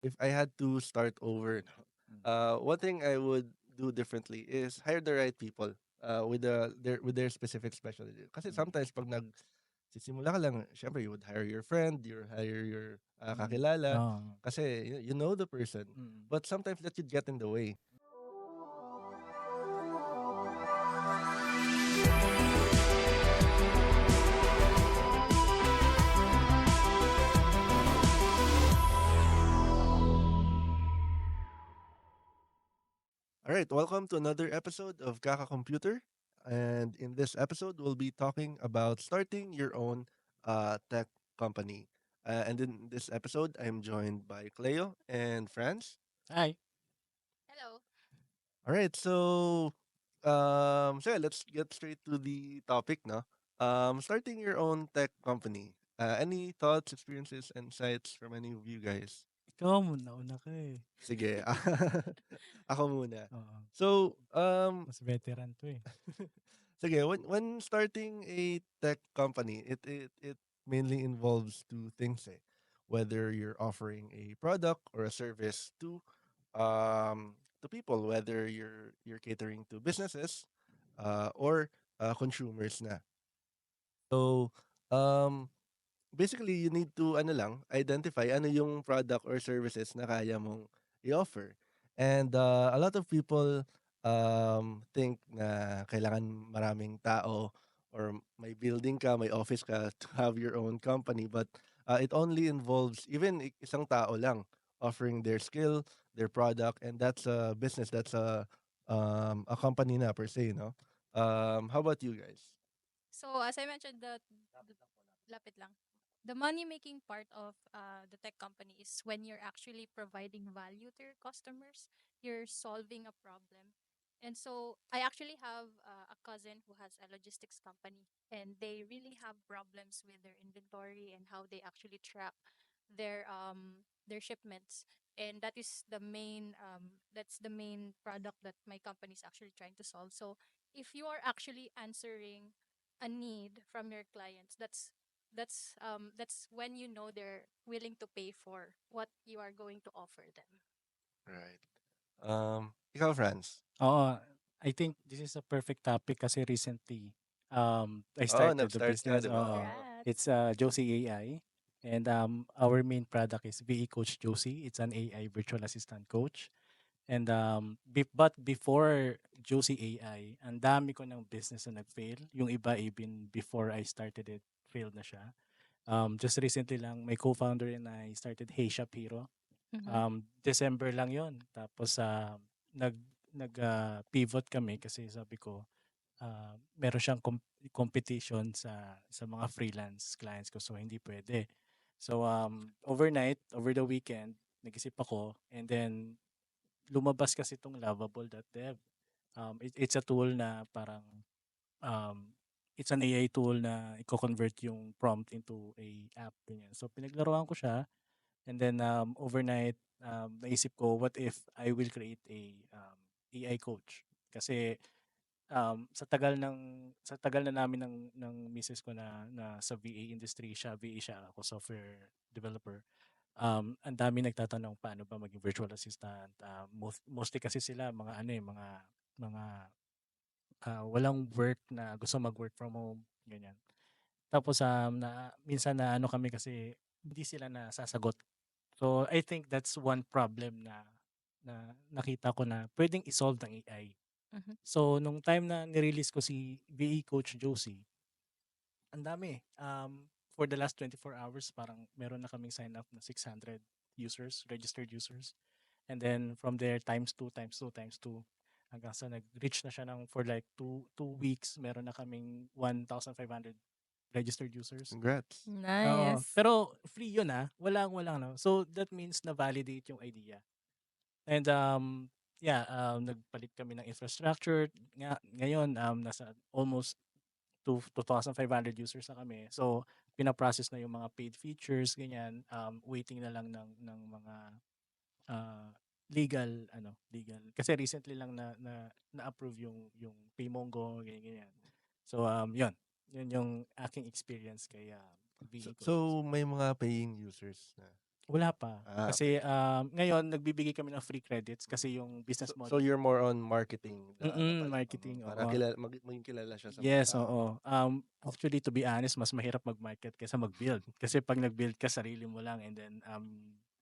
If I had to start over, no, Mm. one thing I would do differently is hire the right people with their specific specialty. Kasi Mm. sometimes pag sisimula ka lang, syempre you would hire your friend, you hire your Mm. kakilala Oo. kasi you know the person. Mm. But sometimes that could get in the way. All right, welcome to another episode of Kaka Computer. And in this episode, we'll be talking about starting your own tech company. And in this episode, I'm joined by Cleo and Franz. Hi. Hello. All right, so yeah, let's get straight to the topic now. Starting your own tech company. Any thoughts, experiences, insights from any of you guys? Ikaw muna, una ka eh. Sige, ako muna. Oo. So, Mas veteran to eh. sige, when starting a tech company, it mainly involves two things eh. Whether you're offering a product or a service to people, whether you're catering to businesses or consumers na. So, um basically you need to ano lang, identify ano yung product or services na kaya mong i-offer. And a lot of people think na kailangan maraming tao or may building ka, may office ka to have your own company, but it only involves even isang tao lang offering their skill, their product, and that's a business, that's a company na per se, no? How about you guys? So as I mentioned, the lapit lang. The money making part of the tech company is when you're actually providing value to your customers. You're solving a problem. And so I actually have a cousin who has a logistics company, and they really have problems with their inventory and how they actually track their shipments. And that is the main that's the main product that my company is actually trying to solve. So if you are actually answering a need from your clients, that's when you know they're willing to pay for what you are going to offer them. Right. Ikaw, Franz. Oo. I think this is a perfect topic kasi recently I Oo, started the nag-start nga, business. 'di ba? Oo. Oo. Congrats. It's Josie AI. And our main product is VE Coach Josie. It's an AI virtual assistant coach. And but before Josie AI, ang dami ko ng business na nag-fail. Yung iba even before I started it, failed na siya. Just recently lang, my co-founder and I started Hey Shop Hero. Mm-hmm. December lang yon. Tapos nag pivot kami kasi sabi ko, meron siyang competition sa mga freelance clients ko so hindi pwede. So overnight, over the weekend, nag-isip ako and then lumabas kasi itong lovable.dev. It's a tool na parang um, it's an AI tool na i-convert yung prompt into a app. Ganyan. So pinaglaruan ko siya and then overnight naisip ko what if I will create a AI coach. Kasi sa tagal na namin ng misis ko na sa VA industry siya, VA siya, ako software developer. Ang dami nagtatanong paano ba maging virtual assistant. Mostly kasi sila mga ano eh, mga walang work na gusto mag-work from home, ganyan. Tapos minsan na ano kami kasi hindi sila nasasagot. So I think that's one problem na nakita ko na pwedeng i-solve ng AI. Mm-hmm. So nung time na nirelease ko si VE Coach Josie, ang dami. For the last 24 hours, parang meron na kaming sign up na 600 users, registered users. And then from there, times 2, times 2, times 2. Hanggang sa nag-reach na siya ng for like two weeks, meron na kaming 1,500 registered users. Congrats. Oo. Nice. Pero free yun walang no. So that means na-validate yung idea. And yeah, nagpalit kami ng infrastructure. Ngayon, nasa almost 2,500 users na kami. So, pina-process na yung mga paid features, ganyan. Waiting na lang ng mga uh, legal. Kasi recently lang na-approve yung Paymongo, ganyan. So, yun. Yun yung aking experience kay So, VE so Coaches. may mga paying users na. Wala pa. Ah, Kasi, okay. ngayon nagbibigay kami ng free credits kasi yung business So model. you're more on marketing na pala. Marketing, Para oo. maging kilala siya sa mga Yes, tao. oo. Actually, to be honest, mas mahirap mag-market kaysa mag-build. Kasi pag nag-build ka, sarili mo lang and then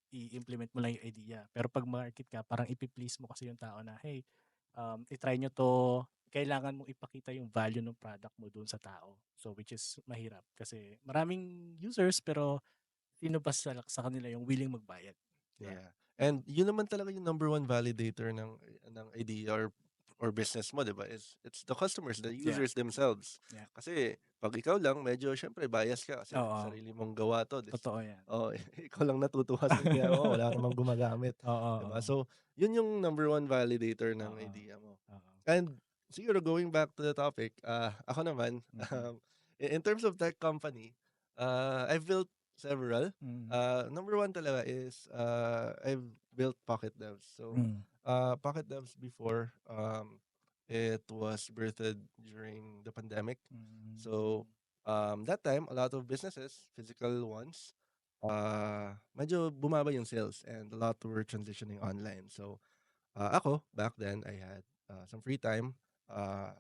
i-implement mo lang yung idea. Pero pag market ka, parang ipi-please mo kasi yung tao na, hey, i-try nyo to. Kailangan mong ipakita yung value ng product mo dun sa tao. So, which is mahirap. Kasi maraming users, pero sino ba sa kanila yung willing magbayad? Diba? Yeah. And yun naman talaga yung number one validator ng idea or business mo, 'di ba? Is it's the customers, the Yeah. users themselves. Yeah. Kasi pag ikaw lang, medyo syempre bias ka kasi Oo. sarili mong gawa to. Totoo yan. Oh, ikaw lang natutuwa sa ginagawa mo, wala namang gumagamit, Oo, 'di ba? oo. So, yun yung number one validator ng Oo. idea mo. Oo. And siguro going back to the topic, ako naman, Mm. in terms of tech company, I've built several. Mm. Number one talaga is I've built Pocket Devs. So Mm. Pocket Devs before, it was birthed during the pandemic. So Mm. that time, a lot of businesses, physical ones, medyo bumaba yung sales and a lot were transitioning online. So ako, back then, I had some free time. Uh,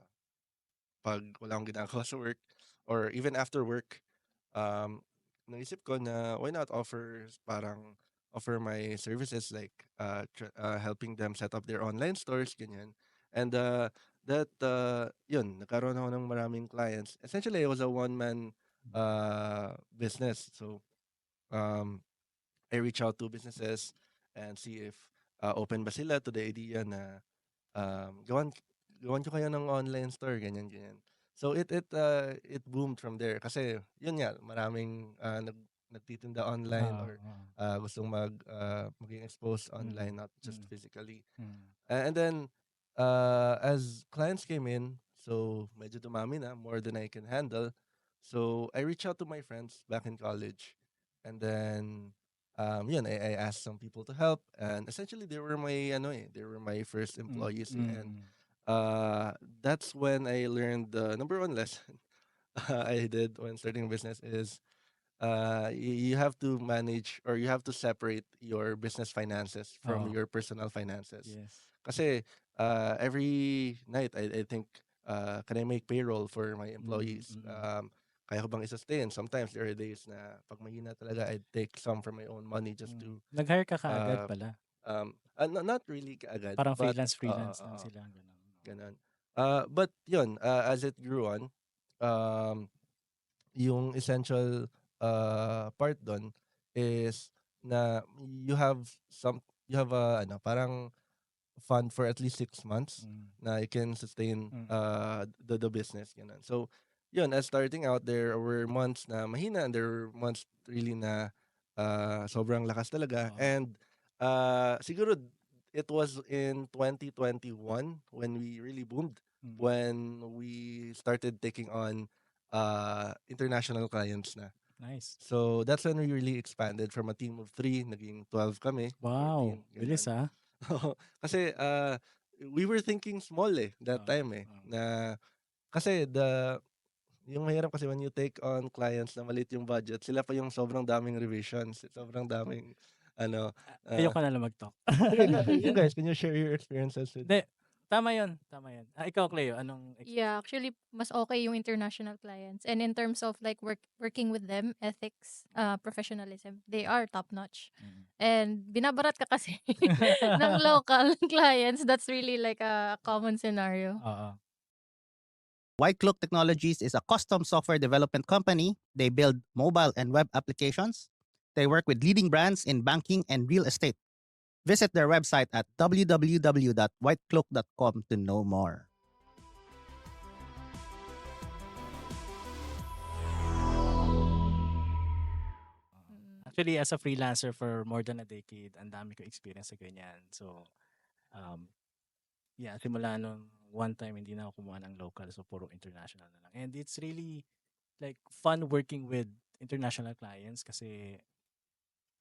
Pag wala akong ginagawa sa work or even after work, um, naisip ko na why not offer my services like helping them set up their online stores, ganyan. And yun, nagkaroon ako ng maraming clients. Essentially, it was a one-man business. So, um, I reach out to businesses and see if open ba sila to the idea na gawan gawan ko kayo ng online store, ganyan, ganyan. So it boomed from there kasi yun nga maraming nagtitinda online Oo, or oo. gustong maging exposed Mm. online, not just Mm. physically. Mm. And then as clients came in, so medyo dumami na, more than I can handle. So I reached out to my friends back in college, and then yun, I asked some people to help, and essentially they were my first Mm. employees, and Mm. that's when I learned the number one lesson I did when starting a business is you have to manage or you have to separate your business finances from Oo. your personal finances. Yes. Kasi every night I think can I make payroll for my Mm. employees? Mm. Kaya ko bang i-sustain? Sometimes there are days na pag mahina talaga, I'd take some from my own money just to Nag-hire ka kaagad uh, pala? not really kaagad, Parang but freelance lang sila, gano'n. ganun. But yun, as it grew on, um, yung essential part doon is na you have a ano parang fund for at least 6 months Mm. na you can sustain Mm. the business ganun. So yun, as starting out, there were months na mahina and there were months really na sobrang lakas talaga. Oo. And siguro it was in 2021 when we really boomed, Mm. when we started taking on international clients na. Nice. So that's when we really expanded from a team of 3, naging 12 kami, Wow, 14, bilis, ganun. ah. Oo, kasi we were thinking small that Oo, time oo. na kasi yung mahirap kasi when you take on clients na maliit yung budget, sila pa yung sobrang daming revisions, sobrang daming ano, uh, Ayoko na lang mag-talk. sige, you guys, can you share your experiences with Hindi, tama 'yun, tama 'yun. Ikaw Cleo, anong Yeah, actually, mas okay yung international clients. And in terms of like working with them, ethics, professionalism, they are top notch. Mm. And binabarat ka kasi ng local clients. That's really like a common scenario. Oo. White Cloak Technologies is a custom software development company. They build mobile and web applications. They work with leading brands in banking and real estate. Visit their website at www.whitecloak.com to know more. Mm. Actually, as a freelancer for more than a decade, ang dami ko experience sa ganyan. So, yeah, simula nung one time hindi na ako kumuha ng local, so puro international na lang. And it's really like fun working with international clients kasi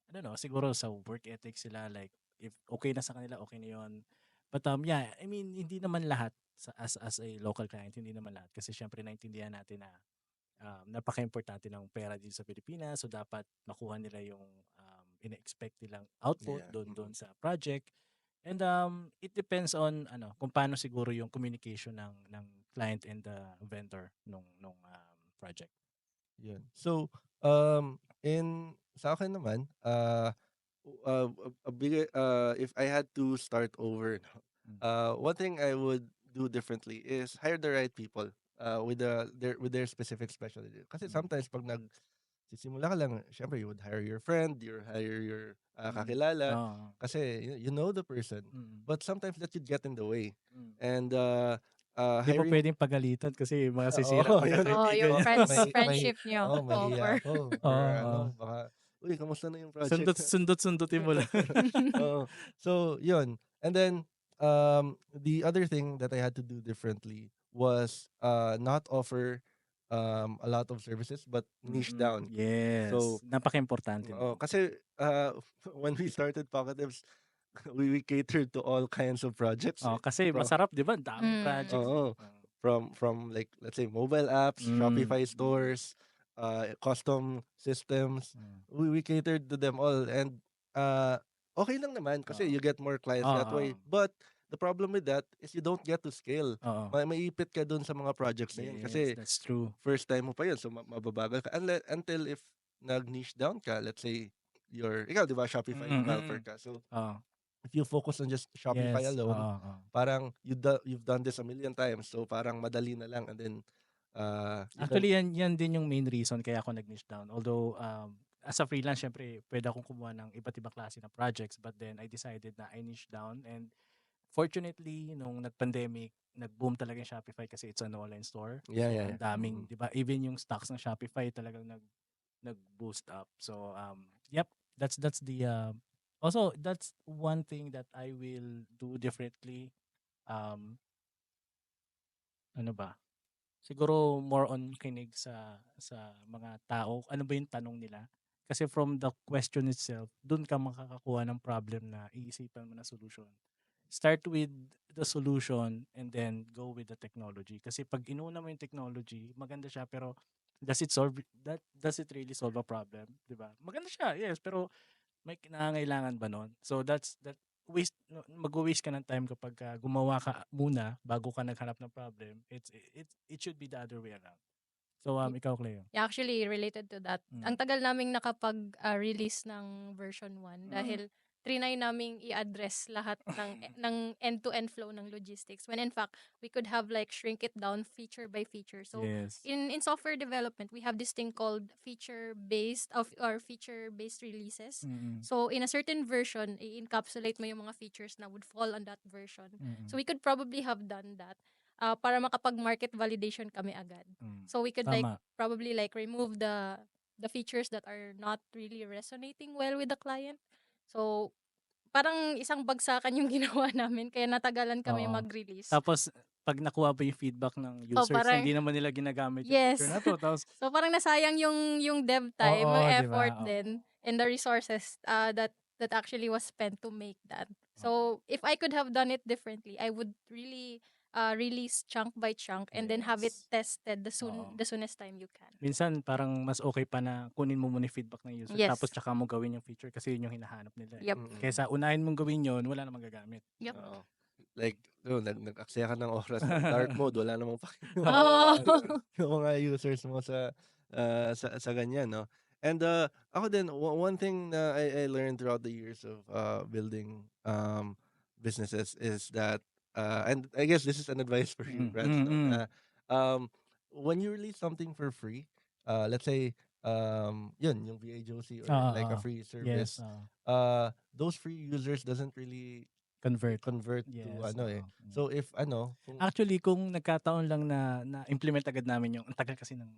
I don't know, siguro sa work ethic sila, like if okay na sa kanila, okay na 'yon. But yeah, I mean hindi naman lahat as a local client, hindi naman lahat kasi syempre naintindihan natin na napaka-importante ng pera dito sa Pilipinas, so dapat makuha nila yung ine-expect nilang output Yeah. doon sa project. And it depends on kung paano siguro yung communication ng client and the vendor nung project. Yun. So, sa akin naman, a bigger, if I had to start over, no, Mm. one thing I would do differently is hire the right people with their specific specialty. Kasi Mm. sometimes pag sisimula ka lang, syempre you would hire your friend, you hire your Mm. kakilala, Oo. kasi you know the person. Mm. But sometimes that should get in the way. Mm. And Di mo hiring pwedeng pagalitan kasi masisira Oo, yun. Oh, pagkakaibigan yung yan. friendship nyo mahihiya over. ako or Oo. baka, uy, kamusta na yung project? Sundot-sundutin mo lang. Oo. So, yun. And then, the other thing that I had to do differently was not offer a lot of services but niche down. Yes. So, Napaka-importante nun. kasi when we started Pocket Devs, we catered to all kinds of projects. Kasi masarap, di ba? Daming Mm. projects. Oo. From like, let's say, mobile apps, Shopify stores, custom systems. We catered to them all, and okay lang naman kasi you get more clients that way. But the problem with that is you don't get to scale. Maiipit ka dun sa mga projects na yun kasi that's true. first time mo pa yun, so mababagal ka until if nag-niche down ka, let's say ikaw, di ba, Shopify developer ka, so if you focus on just Shopify alone, parang you've done this a million times, so parang madali na lang, and then actually yan din yung main reason kaya ako nag-niche down. Although as a freelance, syempre pwede akong kumuha ng iba't ibang klase ng projects, but then I decided na I niche down, and fortunately nung nag-pandemic, nag-boom talaga yung Shopify kasi it's an online store. Yeah, so yeah. ang daming, di ba, even yung stocks ng Shopify talagang nag-boost up. So yep, that's the also that's one thing that I will do differently. Ano ba? Siguro more on kinig sa mga tao. Ano ba yung tanong nila? Kasi from the question itself, dun ka makakakuha ng problem na iisipan mo na solution. Start with the solution and then go with the technology. Kasi pag inuna mo yung technology, maganda siya, pero does it really solve a problem? 'Di ba? Maganda siya, yes, pero may kinangailangan ba nun? So mag-waste ka ng time kapag gumawa ka muna bago ka naghanap ng problem. It should be the other way around. So ikaw, Cleo. Yeah, actually, related to that. Ang tagal naming nakapag-release ng version 1 dahil trinay naming i-address lahat ng end-to-end flow ng logistics, when in fact, we could have like shrink it down feature by feature. So, Yes. in software development, we have this thing called feature-based releases. So, in a certain version, i-encapsulate mo yung mga features na would fall on that version. So, we could probably have done that para makapag-market validation kami agad. So, we could Tama. probably remove the features that are not really resonating well with the client. So, parang isang bagsakan yung ginawa namin kaya natagalan kami Oo. mag-release. Tapos pag nakuha ba yung feedback ng users, parang- hindi naman nila ginagamit yung Yes. feature na to. Tapos So, parang nasayang yung dev time, Oo, yung di ba? effort Oo. din, and the resources that actually was spent to make that. So, if I could have done it differently, I would really release chunk by chunk and then have it Yes. tested Oo. the soonest time you can. Minsan parang mas okay pa na kunin mo muna yung feedback ng user, Yes. tapos tsaka mo gawin yung feature kasi yun yung hinahanap nila. Yep. Kaysa unahin mong gawin yun, wala namang gagamit. Yep. Oo. Like, nag-aksaya ka ng oras ng dark mode, wala namang Oh. yung mga users mo sa ganyan, no? And ako din, one thing na I learned throughout the years of building businesses is that, and I guess this is an advice for you, Brad, no? Na, when you release something for free, let's say, yun, yung VAJOC or like a free service, Yes. those free users doesn't really Convert. to Yes. So if kung Actually, kung nagkataon lang na implement agad namin yung, ang tagal kasi ng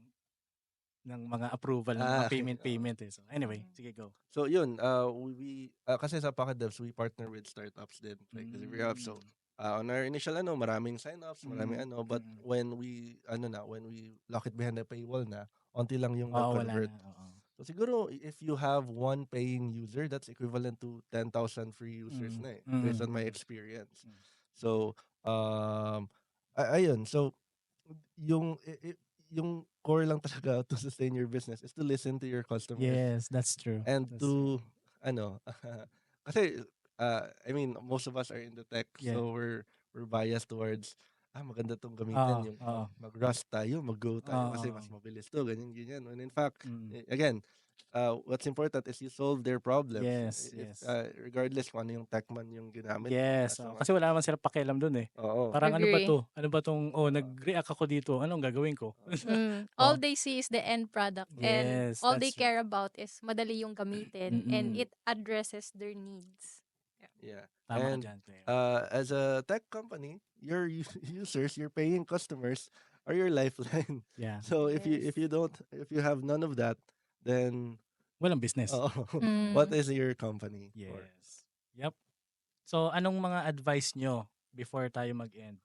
mga approval ng mga payment eh. So anyway, sige, go. So yun, we kasi sa Pocket Devs, we partner with startups din, like delivery hubs. So on our initial maraming sign-ups, maraming but when we lock it behind the paywall na, onti lang yung nag-convert. So siguro if you have one paying user, that's equivalent to 10,000 free users na based on my experience. So ayun, so yung core lang talaga to sustain your business is to listen to your customers. Yes, that's true. And That's to true. ano, kasi I mean, most of us are in the tech, Yeah. so we're biased towards maganda 'tong Oo, gamitin, yung oo. mag-Rust tayo, mag-Go tayo kasi mas Oo. mabilis 'to, ganyan, ganyan. When in fact, Mm. again, what's important is you solve their problems. Yes, If yes. regardless kung ano yung tech man yung ginamit mo, Yes, as long kasi as wala naman silang pakialam dun, eh. oo, Parang ano ba Agree. 'to? Ano ba 'tong, nag-react ako dito, anong gagawin ko? All Oo. they see is the end product, and Yes, all they that's care about is madali yung gamitin, and mm. it addresses their needs. yeah. Tama ka And diyan, Cleo. as a tech company, your users, your paying customers are your lifeline. Yeah, So if Yes. you don't, if you have none of that, then walang business. oh, what Mm. is your company for? Yes. Yep. So, anong mga advice nyo before tayo mag-end?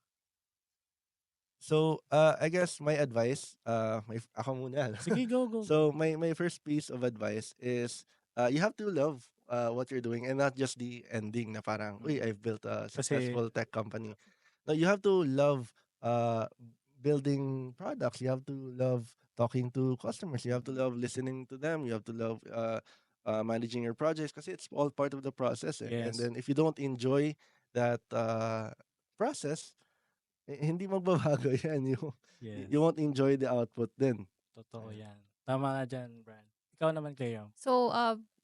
So I guess my advice, ako muna. Sige, go, go, So go. my first piece of advice is you have to love what you're doing and not just the ending na parang, uy, Mm. I've built a Kasi, successful tech company. No, you have to love uh, building products. You have to love talking to customers. You have to love listening to them. You have to love managing your projects kasi it's all part of the process. Eh. And yes, then if you don't enjoy that process, hindi magbabago yan. You yes. won't enjoy the output din. Totoo Ayan. yan. Tama ka dyan, Brad. Ikaw naman, Cleo. So,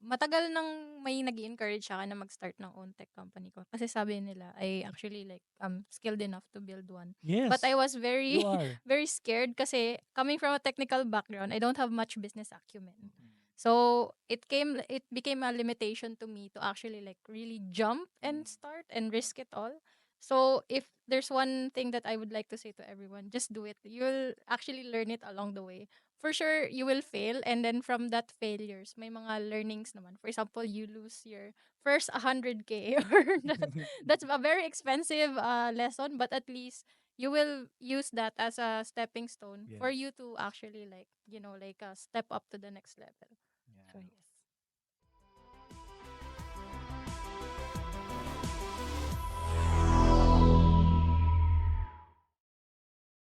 matagal nang may nag-encourage sa akin na mag-start ng own tech company ko. Kasi sabi nila, I actually like skilled enough to build one. Yes, But I was very you are. very scared kasi coming from a technical background, I don't have much business acumen. Mm. So, it became a limitation to me to actually like really jump and start and risk it all. So, if there's one thing that I would like to say to everyone, just do it. You'll actually learn it along the way. For sure, you will fail, and then from that failures, may mga learnings naman. For example, you lose your first 100K or that's a very expensive lesson, but at least you will use that as a stepping stone for Yes. you to actually like, like step up to the next level. So Yeah. yes.